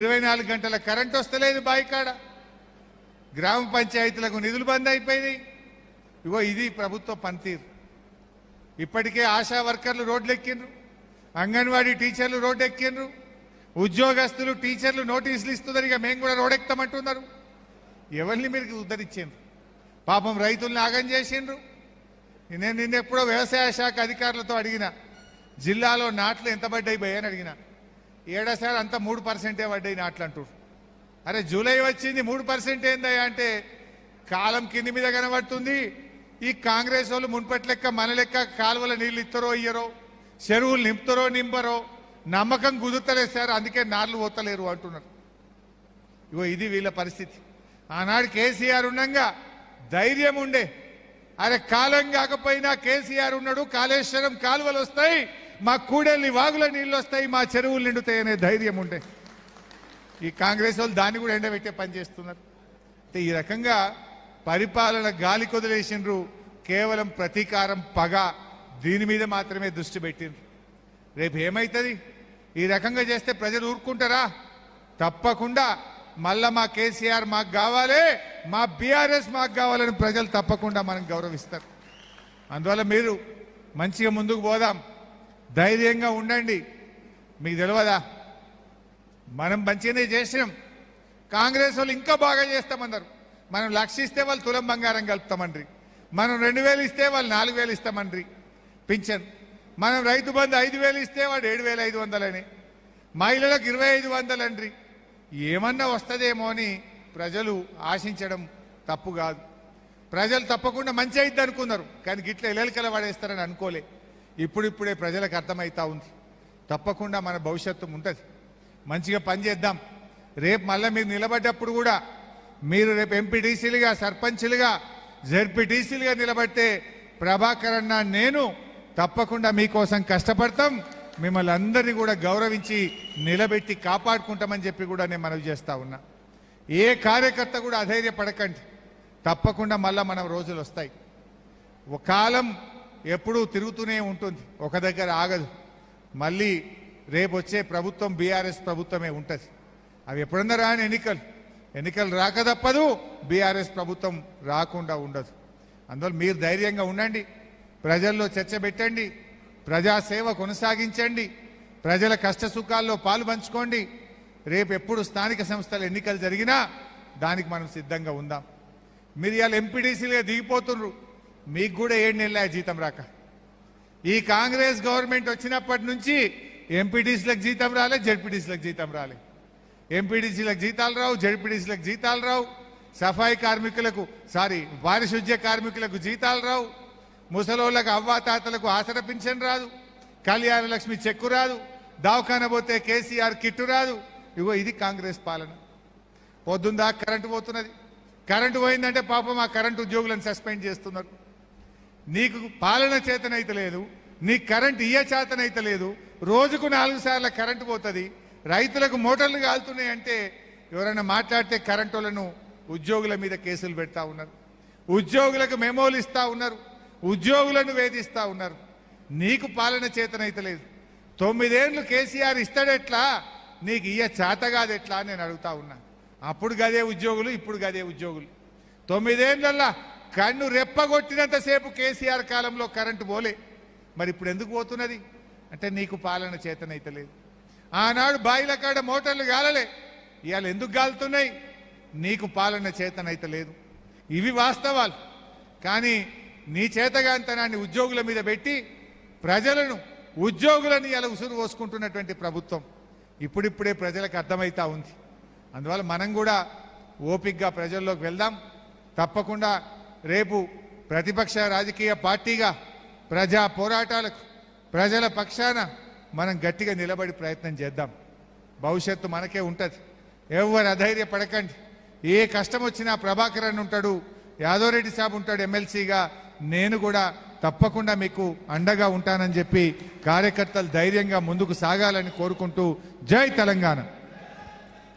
24 గంటల కరెంట్ వస్తలేదు బాయికాడ గ్రామ పంచాయతీలకు నిధులు బంద్ అయిపోయినాయి ఇగో ఇది ప్రభుత్వ పనితీరు ఇప్పటికే ఆశా వర్కర్లు రోడ్లు ఎక్కిండ్రు అంగన్వాడీ టీచర్లు రోడ్డు ఎక్కిండ్రు ఉద్యోగస్తులు టీచర్లు నోటీసులు ఇస్తున్నారు ఇక మేము కూడా రోడ్ ఎక్కుతామంటున్నారు ఎవరిని మీరు ఉద్ధరించారు పాపం రైతుల్ని ఆగం చేసిండ్రు నేను నిన్నెప్పుడో వ్యవసాయ శాఖ అధికారులతో అడిగిన జిల్లాలో నాట్లు ఎంత పడ్డాయి భయ అని అడిగిన ఏడాసారి అంతా 3% పడ్డాయి నాట్లు అంటారు అరే జూలై వచ్చింది 3% ఏందయ్యా అంటే కాలం కింది మీద కనబడుతుంది ఈ కాంగ్రెస్ వాళ్ళు మున్పటి లెక్క మన లెక్క కాలువల నీళ్ళు ఇస్తారో ఇయ్యరో చెరువులు నింపుతారో నింపరో నమ్మకం కుదురుతలేదు సార్ అందుకే నార్లు పోతలేరు అంటున్నారు ఇగో ఇది వీళ్ళ పరిస్థితి ఆనాడు కేసీఆర్ ఉండగా ధైర్యం ఉండే అరే కాలం కాకపోయినా కేసీఆర్ ఉన్నాడు కాళేశ్వరం కాలువలు వస్తాయి మా కూడెల్ని వాగుల నీళ్ళు వస్తాయి మా చెరువులు నిండుతాయి అనే ధైర్యం ఉండే ఈ కాంగ్రెస్ వాళ్ళు దాన్ని కూడా ఎండబెట్టే పని చేస్తున్నారు అంటే ఈ రకంగా పరిపాలన గాలి కొదిలేసిండ్రు కేవలం ప్రతీకారం పగ దీని మీద మాత్రమే దృష్టి పెట్టిండ్రు రేపు ఏమవుతుంది ఈ రకంగా చేస్తే ప్రజలు ఊరుకుంటారా తప్పకుండా మళ్ళా మా కేసీఆర్ మాకు కావాలి మా బీఆర్ఎస్ మాకు కావాలని ప్రజలు తప్పకుండా మనం గౌరవిస్తారు అందువల్ల మీరు మంచిగా ముందుకు పోదాం ధైర్యంగా ఉండండి మీకు తెలియదా మనం మంచిగానే చేసినాం కాంగ్రెస్ వాళ్ళు ఇంకా బాగా చేస్తామన్నారు మనం లక్షిస్తే వాళ్ళు తులం బంగారం కలుపుతామండ్రి మనం 2000 ఇస్తే వాళ్ళు 4000 ఇస్తామండ్రి పింఛన్ మనం రైతు బంధు 5000 ఇస్తే వాడు 7500 అని మహిళలకు 2500 అండ్రి ఏమన్నా వస్తుందేమో అని ప్రజలు ఆశించడం తప్పు కాదు ప్రజలు తప్పకుండా మంచి అయిద్ది అనుకున్నారు కానీ గిట్ల ఎలెలకల పడేస్తారని అనుకోలే ఇప్పుడిప్పుడే ప్రజలకు అర్థమవుతా ఉంది తప్పకుండా మన భవిష్యత్తు ఉంటుంది మంచిగా పనిచేద్దాం రేపు మళ్ళీ మీరు నిలబడ్డప్పుడు కూడా మీరు రేపు ఎంపీటీసీలుగా సర్పంచ్లుగా జెడ్పీటీసీలుగా నిలబడితే ప్రభాకర్ అన్న నేను తప్పకుండా మీకోసం కష్టపడతాం మిమ్మల్ని అందరినీ కూడా గౌరవించి నిలబెట్టి కాపాడుకుంటామని చెప్పి కూడా నేను మనవి చేస్తా ఉన్నా ఏ కార్యకర్త కూడా అధైర్యపడకండి తప్పకుండా మళ్ళీ మన రోజులు వస్తాయి ఒక కాలం ఎప్పుడూ తిరుగుతూనే ఉంటుంది ఒక దగ్గర ఆగదు మళ్ళీ రేపు వచ్చే ప్రభుత్వం బీఆర్ఎస్ ప్రభుత్వమే ఉంటుంది అవి ఎప్పుడన్నా రాని ఎన్నికలు రాక తప్పదు బీఆర్ఎస్ ప్రభుత్వం రాకుండా ఉండదు అందువల్ల మీరు ధైర్యంగా ఉండండి ప్రజల్లో చర్చ పెట్టండి ప్రజాసేవ కొనసాగించండి ప్రజల కష్ట సుఖాల్లో పాలు పంచుకోండి రేపు ఎప్పుడు స్థానిక సంస్థల ఎన్నికలు జరిగినా దానికి మనం సిద్ధంగా ఉందాం మీరు ఇవాళ ఎంపీడీసీలుగా దిగిపోతున్నారు మీకు కూడా 7 నెలల జీతం రాక ఈ కాంగ్రెస్ గవర్నమెంట్ వచ్చినప్పటి నుంచి ఎంపీడీసీలకు జీతం రాలే జెడ్పీటీసీలకు జీతం రాలే ఎంపీడీసీలకు జీతాలు రావు జెడ్పీటీసీలకు జీతాలు రావు సఫాయి కార్మికులకు పారిశుద్ధ్య కార్మికులకు జీతాలు రావు ముసలోళ్ళకు అవ్వాతాతలకు ఆసర పింఛన్ రాదు కళ్యాణ లక్ష్మి చెక్కు రాదు దవాఖాన పోతే కేసీఆర్ కిట్టు రాదు ఇగో ఇది కాంగ్రెస్ పాలన పొద్దుందా కరెంటు పోతున్నది కరెంటు పోయిందంటే పాపం ఆ కరెంటు ఉద్యోగులను సస్పెండ్ చేస్తున్నారు నీకు పాలన చేతనైతే లేదు నీకు కరెంటు చేతనైతే లేదు రోజుకు 4 సార్లు కరెంటు పోతుంది రైతులకు మోటార్లు కాలుతున్నాయి అంటే ఎవరైనా మాట్లాడితే కరెంటు వాళ్ళను ఉద్యోగుల మీద కేసులు పెడతా ఉన్నారు ఉద్యోగులకు మెమోలు ఇస్తా ఉన్నారు ఉద్యోగులను వేధిస్తా ఉన్నారు నీకు పాలన చేతనైతే లేదు 9 ఏళ్ళు కేసీఆర్ ఇస్తాడెట్లా నీకు చేత కాదెట్లా అని నేను అడుగుతా ఉన్నా అప్పుడు గదే ఉద్యోగులు ఇప్పుడు గదే ఉద్యోగులు 9 ఏళ్ళల్లా కన్ను రెప్పగొట్టినంతసేపు కేసీఆర్ కాలంలో కరెంటు పోలే మరి ఇప్పుడు ఎందుకు పోతున్నది అంటే నీకు పాలన చేతనైతే లేదు ఆనాడు బాయిల కాడ మోటార్లు గాలలే ఇవాళ ఎందుకు గాలుతున్నాయి నీకు పాలన చేతనైతే లేదు ఇవి వాస్తవాలు కానీ నీ చేతగాంతనాన్ని ఉద్యోగుల మీద పెట్టి ప్రజలను ఉద్యోగులను ఇలా ఉసురు పోసుకుంటున్నటువంటి ప్రభుత్వం ఇప్పుడిప్పుడే ప్రజలకు అర్థమవుతా ఉంది అందువల్ల మనం కూడా ఓపికగా ప్రజల్లోకి వెళ్దాం తప్పకుండా రేపు ప్రతిపక్ష రాజకీయ పార్టీగా ప్రజా పోరాటాలకు ప్రజల పక్షాన మనం గట్టిగా నిలబడి ప్రయత్నం చేద్దాం భవిష్యత్తు మనకే ఉంటుంది ఎవరు అధైర్యపడకండి ఏ కష్టం వచ్చినా ప్రభాకర్ అన్న ఉంటాడు యాదవరెడ్డి సాబ్ ఉంటాడు ఎమ్మెల్సీగా నేను కూడా తప్పకుండా మీకు అండగా ఉంటానని చెప్పి కార్యకర్తలు ధైర్యంగా ముందుకు సాగాలని కోరుకుంటూ జై తెలంగాణ.